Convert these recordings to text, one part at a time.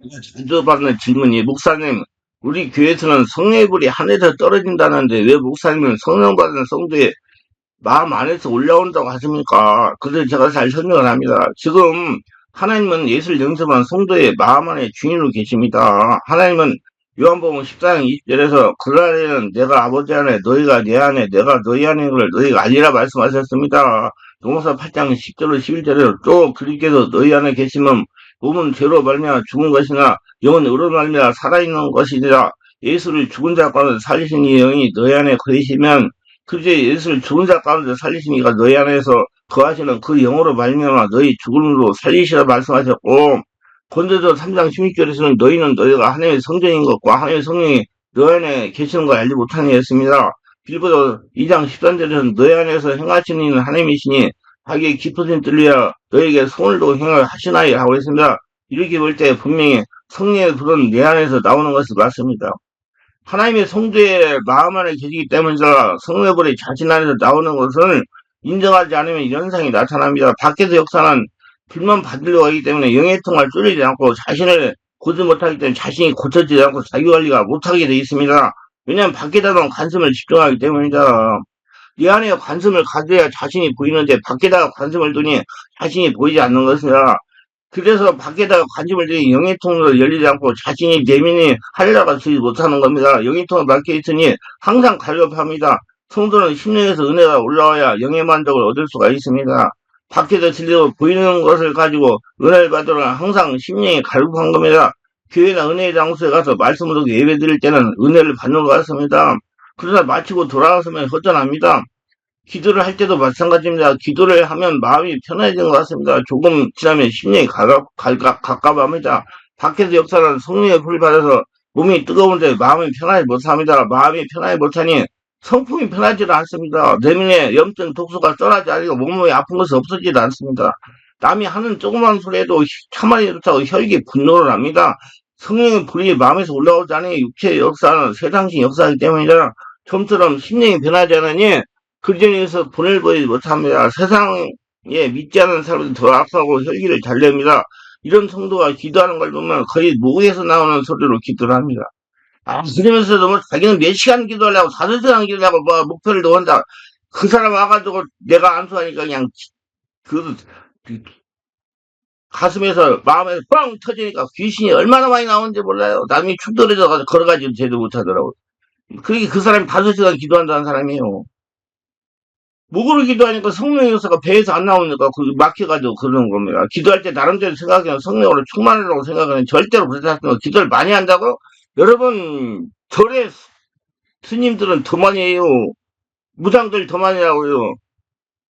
자주 받는 질문이, 목사님, 우리 교회에서는 성령의 불이 하늘에서 떨어진다는데 왜 목사님은 성령 받은 성도의 마음 안에서 올라온다고 하십니까? 그래서 제가 잘 설명을 합니다. 지금 하나님은 예수를 영접한 성도의 마음 안에 주인으로 계십니다. 하나님은 요한복음 14장 20절에서 그날에는 내가 아버지 안에 너희가 내 안에 내가 너희 안에 있는 걸 너희가 알리라 말씀하셨습니다. 로마서 8장 10절로 11절에서 또 그리스도께서 너희 안에 계시면 몸은 죄로 말미암아 죽은 것이나 영은 의로 말미암아 살아있는 것이니라. 예수를 죽은 자 가운데 살리신 이 영이 너희 안에 거하시면 그제 예수를 죽은 자 가운데 살리신 이가 너희 안에서 거하시는 그 영으로 말미암아 너희 죽음으로 살리시라 말씀하셨고, 고린도서 3장 16절에서는 너희는 너희가 하나님의 성전인 것과 하나님의 성령이 너희 안에 계시는 걸 알지 못하니 했습니다. 빌보도 2장 13절에서는 너희 안에서 행하시는 이는 하나님이시니 자기의 깊으신 진리야 너희에게 손을도 행을 하시나이 하고 있습니다. 이렇게 볼 때 분명히 성령의 불은 내 안에서 나오는 것을 맞습니다. 하나님의 성도의 마음 안에 계시기 때문이라 성령의 불이 자신 안에서 나오는 것을 인정하지 않으면 이런 현상이 나타납니다. 밖에서 역사는 불만 받으려고 하기 때문에 영의 통을 뚫리지 않고 자신을 고지 못하기 때문에 자신이 고쳐지지 않고 자기관리가 못하게 되어 있습니다. 왜냐하면 밖에다만 관심을 집중하기 때문이다. 이 안에 관심을 가져야 자신이 보이는데 밖에다가 관심을 두니 자신이 보이지 않는 것이라. 그래서 밖에다가 관심을 두니 영의 통로를 열리지 않고 자신이 내면이 하려가 쓰지 못하는 겁니다. 영의 통로 막혀 있으니 항상 갈급합니다. 성도는 심령에서 은혜가 올라와야 영의 만족을 얻을 수가 있습니다. 밖에서 들리고 보이는 것을 가지고 은혜를 받으러 항상 심령이 갈급한 겁니다. 교회나 은혜의 장소에 가서 말씀을 듣고 예배 드릴 때는 은혜를 받는 것 같습니다. 그러나 마치고 돌아왔으면 허전합니다. 기도를 할 때도 마찬가지입니다. 기도를 하면 마음이 편해지는 것 같습니다. 조금 지나면 심령이 가깝합니다. 밖에서 역사는 성령의 불을 받아서 몸이 뜨거운데 마음이 편하지 못합니다. 마음이 편하지 못하니 성품이 편하지도 않습니다. 내면에 염증, 독소가 떠나지 않고 몸에 아픈 것이 없어지지 않습니다. 남이 하는 조그만 소리에도 참아내지 못하고 혈기 분노를 합니다. 성령의 불이 마음에서 올라오지 않으니 육체의 역사는 세상식 역사이기 때문이라. 좀처럼 심령이 변하지 않으니 그전에서 본을 보이지 못합니다. 세상에 믿지 않는 사람들이 더 악하고 혈기를 잘 냅니다. 이런 성도가 기도하는 걸 보면 거의 목에서 나오는 소리로 기도를 합니다. 그러면서도 뭐 자기는 몇 시간 기도하려고 4시간 기도하려고 뭐 목표를 놓은다. 그 사람 와가지고 내가 안수하니까 그냥 그, 그 가슴에서 마음에서 뻥 터지니까 귀신이 얼마나 많이 나오는지 몰라요. 남이 충돌해서 걸어가지고 제대로 못하더라고. 그게 그 사람이 5시간 기도한다는 사람이에요. 목으로 기도하니까 성령의 요소가 배에서 안 나오니까 그 막혀가지고 그러는 겁니다. 기도할 때 나름대로 생각하면 성령으로 충만하다고 생각하면 절대로 그렇지 않습니다. 기도를 많이 한다고? 여러분, 절에 스님들은 더 많이 해요. 무당들 더 많이 하고요.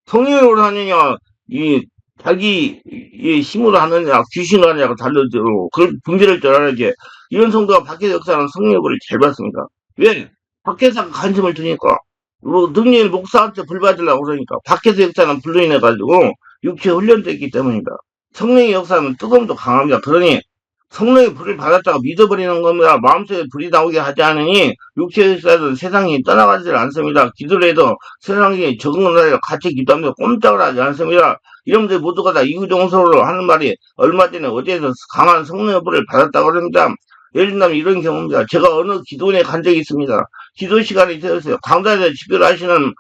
성령으로 하느냐, 이, 자기, 이 힘으로 하느냐, 귀신으로 하느냐가 달라져요. 그걸 분별할 줄 알아야지. 이런 성도가 밖에서 역사하는 성령을 잘 받습니다. 왜? 밖에서 관심을 두니까. 능력을 목사한테 불 받으려고 그러니까. 밖에서 역사는 불로 인해가지고 육체 훈련됐기 때문이다. 성령의 역사는 뜨거움도 강합니다. 그러니 성령의 불을 받았다가 믿어버리는 겁니다. 마음속에 불이 나오게 하지 않으니 육체의 역사는 세상이 떠나가지 않습니다. 기도를 해도 세상이 적응을 하여 같이 기도하면서 꼼짝을 하지 않습니다. 이런들 모두가 다 이구동성으로 하는 말이 얼마 전에 어디에서 강한 성령의 불을 받았다고 합니다. 예를 들면 이런 경우입니다. 제가 어느 기도원에 간 적이 있습니다. 기도 시간이 되었어요. 강단에서 집회를 하시는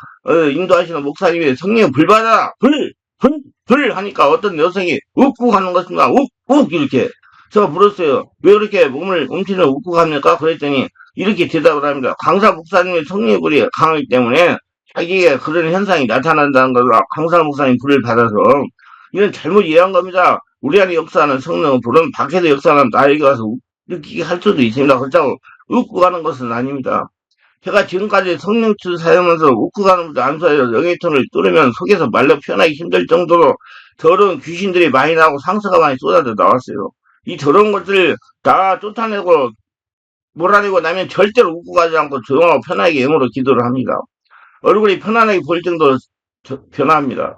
인도하시는 목사님이 성령의 불 받아 불 하니까 어떤 여성이 웃고 가는 것입니다. 욱욱 이렇게 제가 물었어요. 왜 그렇게 몸을 움츠려 웃고 갑니까? 그랬더니 이렇게 대답을 합니다. 강사 목사님의 성령의 불이 강하기 때문에 자기에게 그런 현상이 나타난다는 걸로 강사 목사님 불을 받아서 이런 잘못 이해한 겁니다. 우리 안에 역사하는 성령은 불은 밖에서 역사하는 나에게 와서 느끼게 할 수도 있습니다. 그렇다고 웃고 가는 것은 아닙니다. 제가 지금까지 성령줄 사용하면서 웃고 가는 것도 안수하여 영의톤을 뚫으면 속에서 말로 표현하기 힘들 정도로 더러운 귀신들이 많이 나오고 상처가 많이 쏟아져 나왔어요. 이 더러운 것들을 다 쫓아내고 몰아내고 나면 절대로 웃고 가지 않고 조용하고 편하게 영으로 기도를 합니다. 얼굴이 편안하게 보일 정도로 변합니다.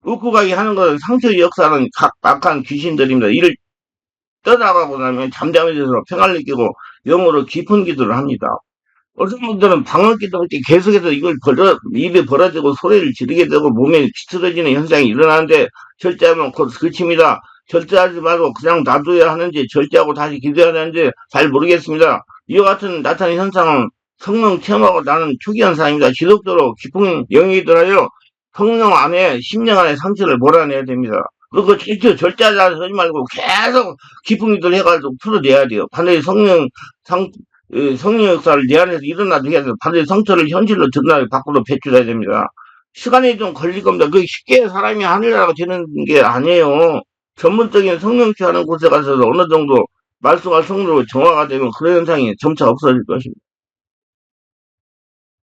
웃고 가게 하는 것은 상처의 역사는 각 악한 귀신들입니다. 이를 떠나가고 나면 잠잠해져서 평안을 느끼고 영으로 깊은 기도를 합니다. 어떤 분들은 방언 기도할 때 계속해서 이걸 입에 벌어지고 소리를 지르게 되고 몸에 비틀어지는 현상이 일어나는데 절제하면 곧 그칩니다. 절제하지 말고 그냥 놔둬야 하는지, 절제하고 다시 기도해야 하는지 잘 모르겠습니다. 이와 같은 나타나는 현상은 성령 체험하고 나는 초기 현상입니다. 지속적으로 깊은 영역이 들어요. 성령 안에, 심령 안에 상처를 몰아내야 됩니다. 그거 절제하지 하지 말고 계속 깊은 기도를 해가지고 풀어내야 돼요. 반드시 성령 역사를 내 안에서 일어나게 해야 돼요. 반드시 성처를 현실로 드러나게 밖으로 배출해야 됩니다. 시간이 좀 걸릴 겁니다. 그 쉽게 사람이 하늘나라가 되는 게 아니에요. 전문적인 성령 취하는 곳에 가서 어느 정도 말씀과 성령으로 정화가 되면 그런 현상이 점차 없어질 것입니다.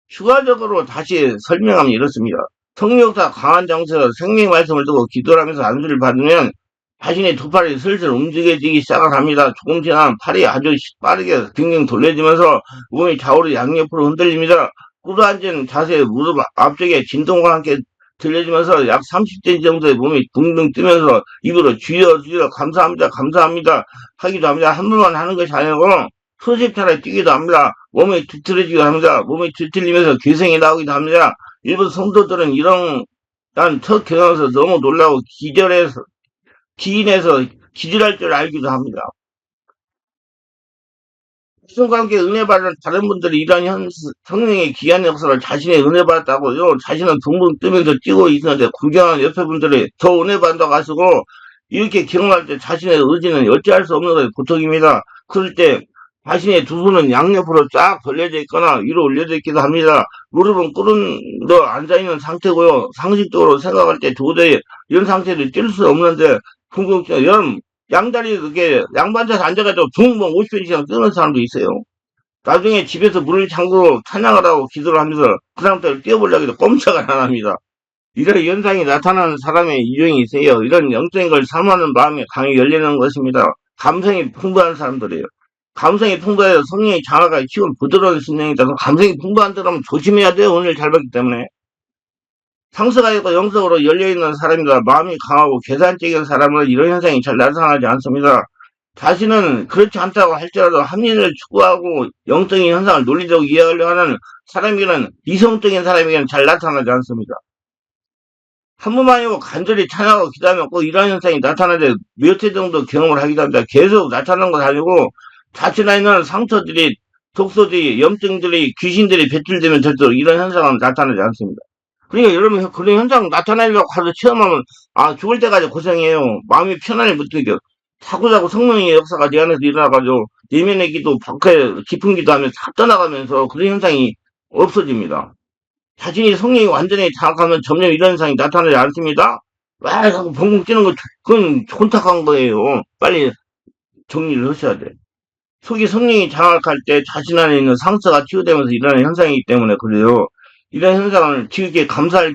추가적으로 다시 설명하면 이렇습니다. 성령사 강한 장소에서 생명 말씀을 두고 기도를 하면서 안수를 받으면 자신의 두 팔이 슬슬 움직여지기 시작을 합니다. 조금 지나면 팔이 아주 빠르게 빙빙 돌려지면서 몸이 좌우로 양옆으로 흔들립니다. 꿇어앉은 자세에 무릎 앞쪽에 진동과 함께 들려지면서 약 30cm 정도의 몸이 붕붕 뜨면서 입으로 주여 주여 감사합니다 감사합니다 하기도 합니다. 한 번만 하는 것이 아니고 수십 차례 뛰기도 합니다. 몸이 뒤틀어지기도 합니다. 몸이 뒤틀리면서 괴성이 나오기도 합니다. 일부 성도들은 이런 난 첫 경험에서 너무 놀라고 기인해서 기절할 줄 알기도 합니다. 무슨과 함께 은혜 받은 다른 분들이 이런 성령의 귀한 역사를 자신의 은혜 받았다고요. 자신은 붕붕 뜨면서 뛰고 있는데 구경하는 옆에 분들이 더 은혜 받는다고 하시고 이렇게 경험할 때 자신의 의지는 어찌할 수 없는 것이 고통입니다. 그럴 때 자신의 두 손은 양옆으로 쫙 벌려져 있거나 위로 올려져 있기도 합니다. 무릎은 꿇어 앉아있는 상태고요. 상식적으로 생각할 때 도저히 이런 상태를 뛸 수 없는데 궁극적으로 이런 양다리 그게 양반자서 앉아가지고 중봉 50분 이상 뜨는 사람도 있어요. 나중에 집에서 물을 잠그고 찬양을 하고 기도를 하면서 그 상태를 뛰어보려고 해도 꼼짝을 안 합니다. 이런 현상이 나타나는 사람의 유형이 있어요. 이런 영적인 걸 사모하는 마음이 강히 열리는 것입니다. 감성이 풍부한 사람들이에요. 감성이 풍부해서 성령이 장악하기 쉬운 부드러운 심령이다. 감성이 풍부한 사람은 조심해야 돼요. 오늘 잘 봤기 때문에. 상서가 있고 영적으로 열려있는 사람이다. 마음이 강하고 계산적인 사람은 이런 현상이 잘 나타나지 않습니다. 자신은 그렇지 않다고 할지라도 합리를 추구하고 영적인 현상을 논리적으로 이해하려 하는 사람에게는 이성적인 사람에게는 잘 나타나지 않습니다. 한 번만이고 간절히 찬양하고 기도하면 꼭 이런 현상이 나타나는데 몇 회 정도 경험을 하기도 합니다. 계속 나타나는 건 아니고 자신 안에 있는 상처들이 독소들이 염증들이 귀신들이 배출되면 절대로 이런 현상은 나타나지 않습니다. 그러니까 여러분 그런 현상 나타나려고 가서 체험하면 죽을 때까지 고생해요. 마음이 편안히 못 들겨. 자꾸자꾸 성령의 역사가 내 안에서 일어나가지고 내면의 기도 밖에 깊은 기도하면서 다 떠나가면서 그런 현상이 없어집니다. 자신이 성령이 완전히 장악하면 점점 이런 현상이 나타나지 않습니다. 왜 자꾸 벙벙 뛰는 거 그건 혼탁한 거예요. 빨리 정리를 하셔야 돼. 속이 성령이 장악할 때 자신 안에 있는 상처가 치유되면서 일어나는 현상이기 때문에 그래요. 이런 현상을 지극히 감사할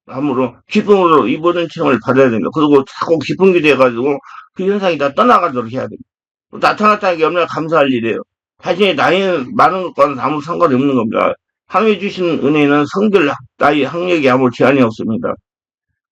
함으로 기쁨으로 이 모든 체험을 받아야 됩니다. 그리고 자꾸 기쁜 게 돼가지고 그 현상이 다 떠나가도록 해야 됩니다. 나타났다는 게 얼마나 감사할 일이에요. 자신의 나이 많은 것과는 아무 상관이 없는 겁니다. 하나님이 주신 은혜는 성별, 나이, 학력이 아무 제한이 없습니다.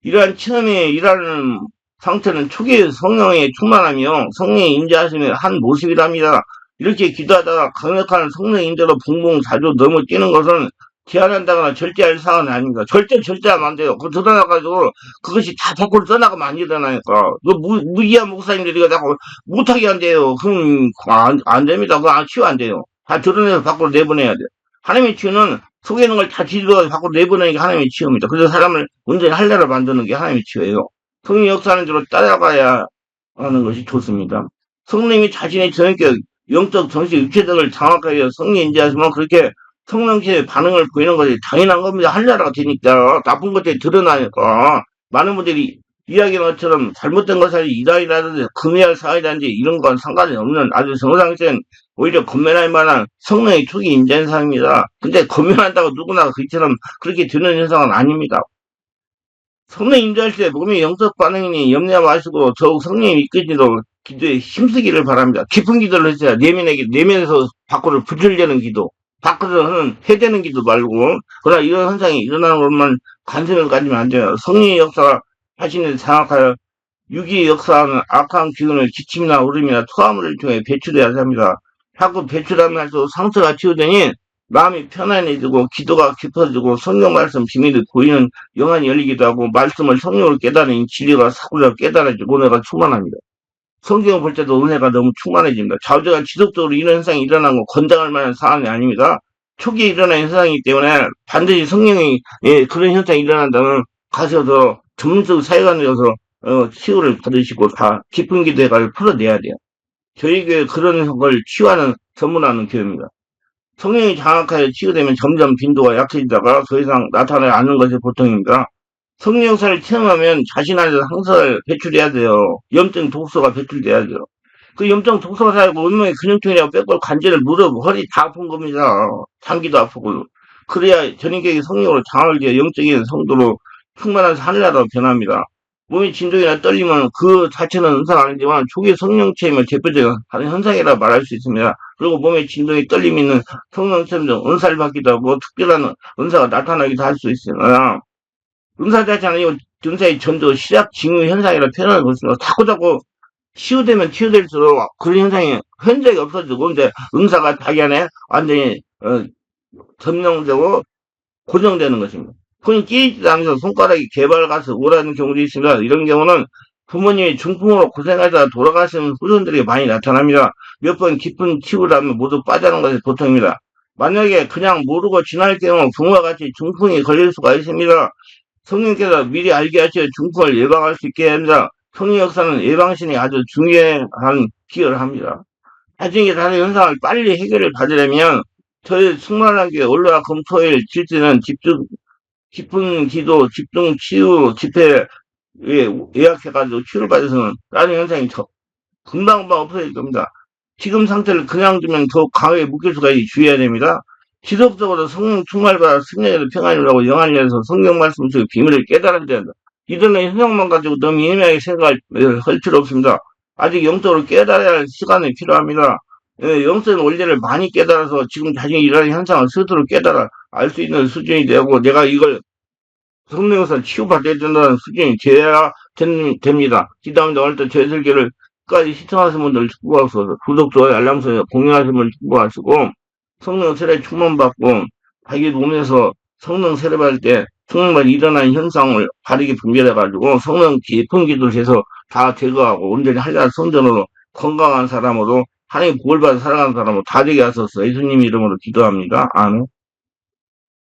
이러한 체험에 일하는 상태는 초기의 성령의 충만하며 성령의 임재하심의 한 모습이랍니다. 이렇게 기도하다가 강력한 성령 임재로 붕붕 자주 넘어 뛰는 것은 제한한다거나 절제할 사안은 아닙니다. 절대하면 안 돼요. 그거 드러나가지고 그것이 다 밖으로 떠나가면 안 일어나니까. 그 무기한 목사님들이 자꾸 못하게 한대요. 그럼 안 됩니다. 그거 치유 안 돼요. 다 드러내서 밖으로 내보내야 돼요. 하나님의 치유는 속에 있는 걸 다 뒤집어서 밖으로 내보내는 게 하나님의 치유입니다. 그래서 사람을 온전히 할례로 만드는 게 하나님의 치유예요. 성령 역사하는 대로 따라가야 하는 것이 좋습니다. 성령님이 자신의 전격, 영적, 정식, 육체적을 장악하여 성령 인지하시면 그렇게 성령체의 반응을 보이는 것이 당연한 겁니다. 할례라가 되니까 나쁜 것들이 드러나니까 많은 분들이 이야기한 것처럼 잘못된 것을 이단이라든지 금해할 사회라든지 이런 건 상관이 없는 아주 정상적인 오히려 건면할 만한 성령의 초기 인자인 사람입니다. 근데 건면한다고 누구나 그처럼 그렇게 되는 현상은 아닙니다. 성령 인자할 때 몸의 영적 반응이니 염려 마시고 더욱 성령이 이끄지도록 기도에 힘쓰기를 바랍니다. 깊은 기도를 해야 내면에서 밖으로 부풀려는 기도. 밖에서는 해대는 기도 말고 그러나 이런 현상이 일어나는 것만 관심을 가지면 안 돼요. 성령의 역사가 자신을 장악하여 유기의 역사하는 악한 기운을 기침이나 울음이나 토화물을 통해 배출해야 합니다. 자꾸 배출하면 할수록 상처가 치유되니 마음이 편안해지고 기도가 깊어지고 성경 말씀 비밀이 보이는 영안이 열리기도 하고 말씀을 성령으로 깨달으니 진리가 사고가 깨달아지고 은혜가 충만합니다. 성경을 볼 때도 은혜가 너무 충만해집니다. 좌우자가 지속적으로 이런 현상이 일어난 건 권장할 만한 사안이 아닙니다. 초기에 일어난 현상이기 때문에 반드시 성령이 그런 현상이 일어난다면 가셔서 전문적 사회관에서 치유를 받으시고 다 깊은 기도해가지고 풀어내야 돼요. 저희 교회 그런 걸 치유하는 전문하는 교회입니다. 성령이 장악하여 치유되면 점점 빈도가 약해지다가 더 이상 나타나지 않는 것이 보통입니다. 성령 역사를 체험하면 자신 안에서 항사를 배출해야 돼요. 염증 독소가 배출돼야 돼요. 그 염증 독소가 쌓이고 온몸에 근육통이라고 뼈골 관절을 무릎 허리 다 아픈 겁니다. 장기도 아프고. 그래야 전인격이 성령으로 장을 지어 영적인 성도로 충만한 하늘나라로 변합니다. 몸의 진동이나 떨림은 그 자체는 현상 아니지만 초기 성령 체험의 대표적인 현상이라 말할 수 있습니다. 그리고 몸의 진동이 떨림이 있는 성령 체험 중 은사를 받기도 하고 특별한 은사가 나타나기도 할 수 있습니다. 은사 자체는 아니고 은사의 전도 시작 징후 현상이라 표현하는 것입니다. 자꾸자꾸 치유되면 치유될수록 그런 현상이 흔적이 없어지고 이제 은사가 자기 안에 완전히 점령되고 고정되는 것입니다. 손이 끼리지도 않으면서 손가락이 개발가서 오라는 경우도 있습니다. 이런 경우는 부모님이 중풍으로 고생하다가 돌아가시는 후손들이 많이 나타납니다. 몇 번 깊은 치유를 하면 모두 빠져나는 것이 보통입니다. 만약에 그냥 모르고 지날 경우 부모와 같이 중풍이 걸릴 수가 있습니다. 성령께서 미리 알게 하시어 중풍을 예방할 수 있게 합니다. 성령 역사는 예방신이 아주 중요한 기여를 합니다. 나중에 다른 현상을 빨리 해결을 받으려면 저희 승만하게 올라와 금토일 질주는 집중 깊은 기도, 집중 치유 집회에 예약해가지고 치유를 받아서는 다른 현상이 금방금방 없어질 겁니다. 지금 상태를 그냥 두면 더욱 강하게 묶일 수가 있으니 주의해야 됩니다. 지속적으로 성령 충만과 승리에도 평안이라고 영안에서 성경 말씀 속의 비밀을 깨달아야 된다. 이들은 현상만 가지고 너무 예민하게 생각할 필요 없습니다. 아직 영적으로 깨달아야 할 시간이 필요합니다. 영적인 원리를 많이 깨달아서 지금 자신이 일하는 현상을 스스로 깨달아 알 수 있는 수준이 되고 내가 이걸 성령에서 치유받아야 된다는 수준이 돼야 됩니다. 기도합니다. 오늘도 제 설교를 끝까지 시청하신 분들 축복하소서. 구독, 좋아요, 알람 설정, 공유하신 분들 축복하시고 성령 세례 충만받고 자기 몸에서 성령 세례 받을 때 성령만 일어나는 현상을 바르게 분별해가지고 성령 깊은 기도를 해서 다 제거하고 온전히 한량 성전으로 건강한 사람으로 하나님 복을 받아 살아가는 사람으로 다 되게 하소서. 예수님 이름으로 기도합니다. 아멘.